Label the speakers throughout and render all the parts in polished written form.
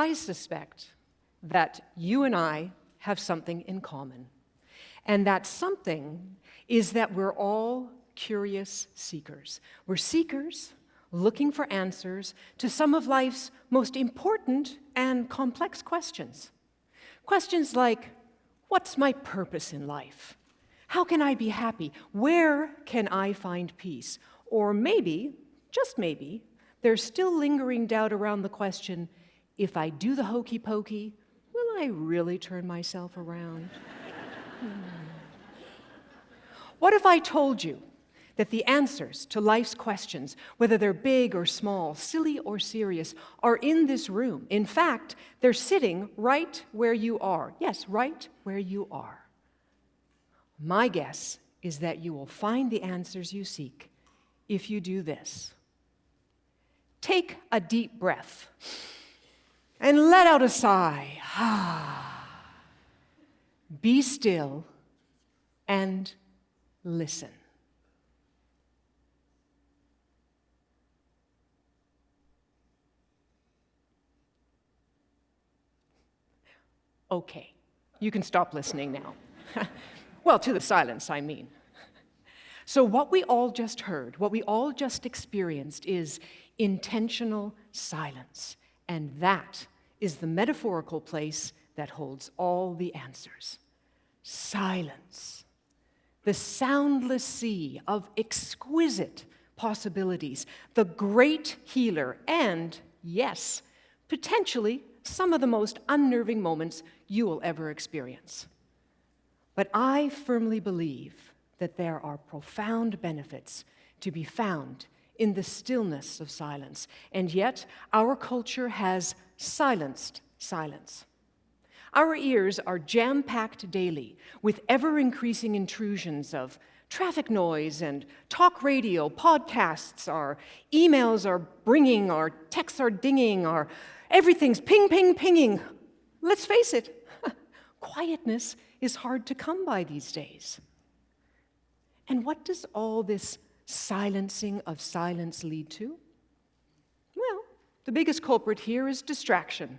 Speaker 1: I suspect that you and I have something in common. And that something is that we're all curious seekers. We're seekers looking for answers to some of life's most important and complex questions. Questions like, what's my purpose in life? How can I be happy? Where can I find peace? Or maybe, just maybe, there's still lingering doubt around the question, if I do the hokey pokey, will I really turn myself around? What if I told you that the answers to life's questions, whether they're big or small, silly or serious, are in this room? In fact, they're sitting right where you are. Yes, right where you are. My guess is that you will find the answers you seek if you do this. Take a deep breath and let out a sigh. Be still and listen. Okay, you can stop listening now. Well, to the silence, I mean. So what we all just heard, what we all just experienced is intentional silence. And that is the metaphorical place that holds all the answers. Silence. The soundless sea of exquisite possibilities. The great healer and, yes, potentially some of the most unnerving moments you will ever experience. But I firmly believe that there are profound benefits to be found in the stillness of silence, and yet our culture has silenced silence. Our ears are jam-packed daily with ever-increasing intrusions of traffic noise and talk radio, podcasts, our emails are bringing, our texts are dinging, our everything's ping, ping, pinging. Let's face it, quietness is hard to come by these days. And what does all this silencing of silence lead to? Well, the biggest culprit here is distraction.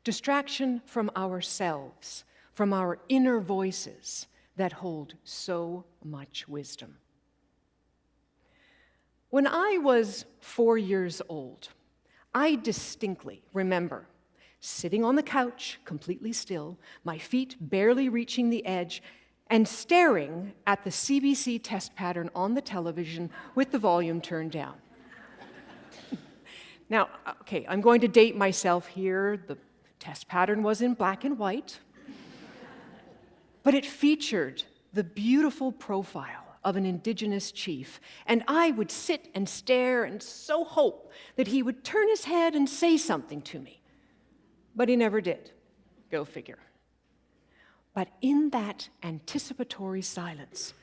Speaker 1: Distraction from ourselves, from our inner voices that hold so much wisdom. When I was 4 years old, I distinctly remember sitting on the couch, completely still, my feet barely reaching the edge, and staring at the CBC test pattern on the television with the volume turned down. Now, okay, I'm going to date myself here. The test pattern was in black and white, but it featured the beautiful profile of an Indigenous chief, and I would sit and stare and so hope that he would turn his head and say something to me. But he never did. Go figure. But in that anticipatory silence,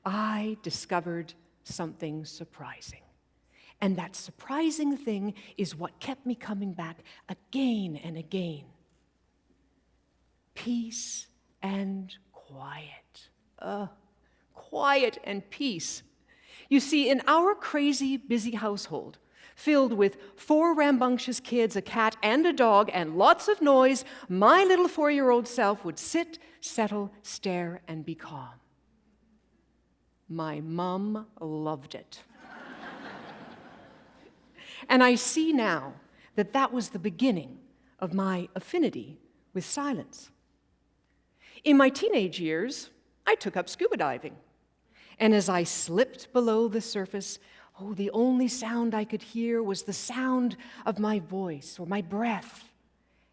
Speaker 1: I discovered something surprising. And that surprising thing is what kept me coming back again and again. Peace and quiet. Quiet and peace. You see, in our crazy, busy household, filled with 4 rambunctious kids, a cat, and a dog, and lots of noise, my little 4-year-old self would sit, settle, stare, and be calm. My mom loved it. And I see now that that was the beginning of my affinity with silence. In my teenage years, I took up scuba diving. And as I slipped below the surface, the only sound I could hear was the sound of my voice or my breath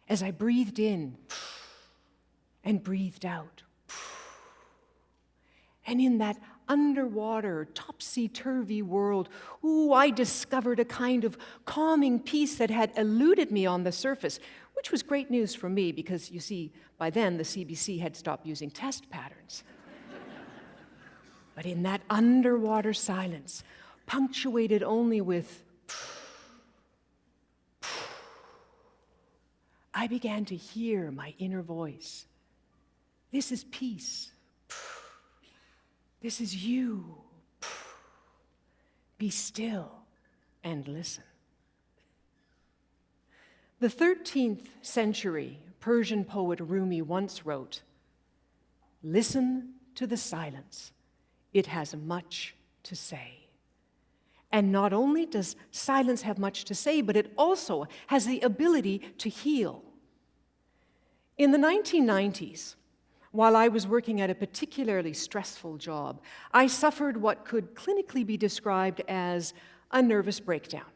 Speaker 1: as I breathed in and breathed out. And in that underwater, topsy-turvy world, I discovered a kind of calming peace that had eluded me on the surface, which was great news for me because, you see, by then the CBC had stopped using test patterns. But in that underwater silence, punctuated only with I began to hear my inner voice. This is peace. This is you. Be still and listen. The 13th century Persian poet Rumi once wrote, "Listen to the silence. It has much to say." And not only does silence have much to say, but it also has the ability to heal. In the 1990s, while I was working at a particularly stressful job, I suffered what could clinically be described as a nervous breakdown.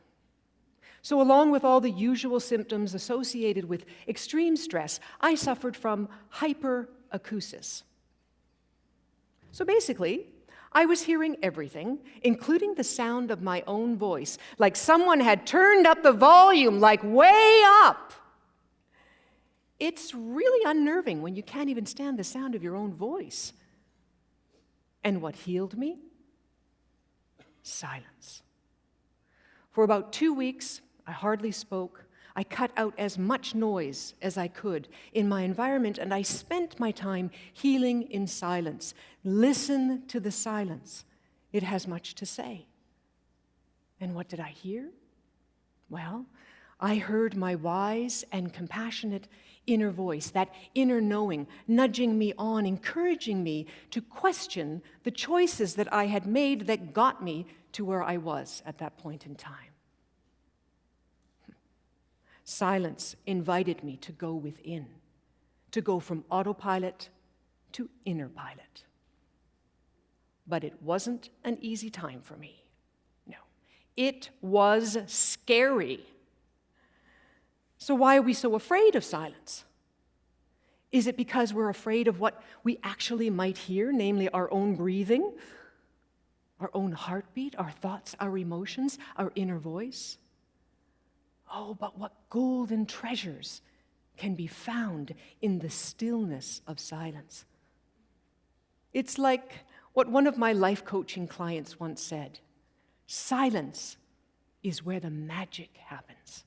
Speaker 1: So along with all the usual symptoms associated with extreme stress, I suffered from hyperacusis. So basically, I was hearing everything, including the sound of my own voice, like someone had turned up the volume, like way up. It's really unnerving when you can't even stand the sound of your own voice. And what healed me? Silence. For about 2 weeks, I hardly spoke. I cut out as much noise as I could in my environment, and I spent my time healing in silence. Listen to the silence. It has much to say. And what did I hear? Well, I heard my wise and compassionate inner voice, that inner knowing, nudging me on, encouraging me to question the choices that I had made that got me to where I was at that point in time. Silence invited me to go within, to go from autopilot to inner pilot. But it wasn't an easy time for me. No, it was scary. So why are we so afraid of silence? Is it because we're afraid of what we actually might hear, namely our own breathing, our own heartbeat, our thoughts, our emotions, our inner voice? Oh, but what golden treasures can be found in the stillness of silence. It's like what one of my life coaching clients once said, "Silence is where the magic happens."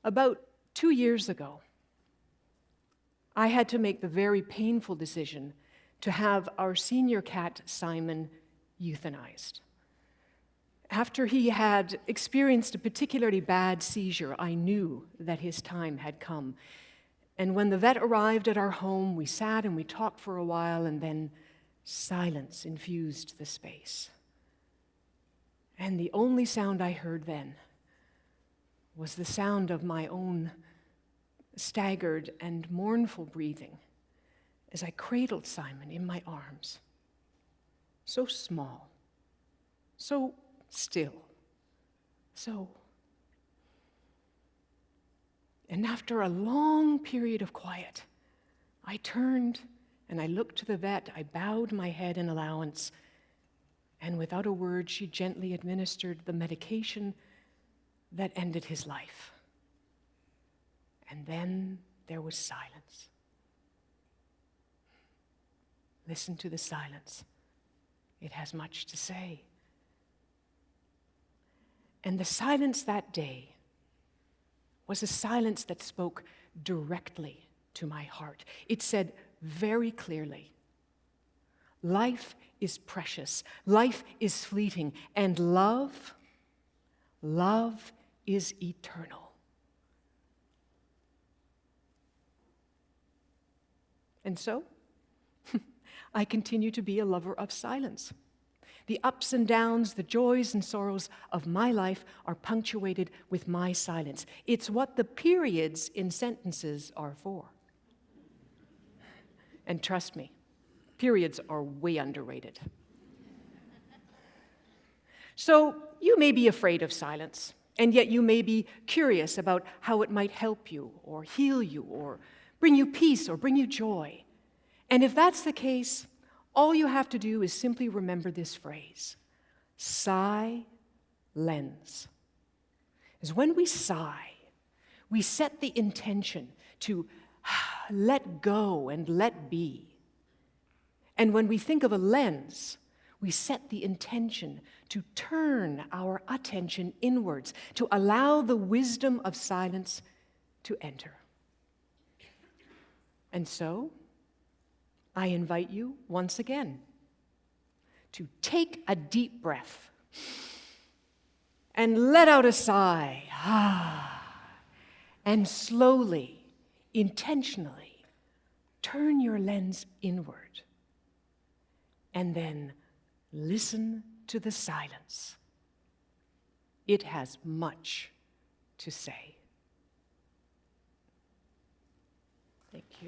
Speaker 1: About 2 years ago, I had to make the very painful decision to have our senior cat, Simon, euthanized. After he had experienced a particularly bad seizure, I knew that his time had come. And when the vet arrived at our home, we sat and we talked for a while, and then silence infused the space. And the only sound I heard then was the sound of my own staggered and mournful breathing as I cradled Simon in my arms. So small, so still, so. And after a long period of quiet, I turned and I looked to the vet. I bowed my head in allowance, and without a word, she gently administered the medication that ended his life. And then there was silence. Listen to the silence. It has much to say. And the silence that day was a silence that spoke directly to my heart. It said very clearly, life is precious, life is fleeting, and love is eternal. And so, I continue to be a lover of silence. The ups and downs, the joys and sorrows of my life are punctuated with my silence. It's what the periods in sentences are for. And trust me, periods are way underrated. So you may be afraid of silence, and yet you may be curious about how it might help you or heal you or bring you peace or bring you joy. And if that's the case, all you have to do is simply remember this phrase, sigh, lens. Is when we sigh, we set the intention to let go and let be. And when we think of a lens, we set the intention to turn our attention inwards, to allow the wisdom of silence to enter. And so, I invite you once again to take a deep breath and let out a sigh. And slowly, intentionally, turn your lens inward. And then listen to the silence. It has much to say. Thank you.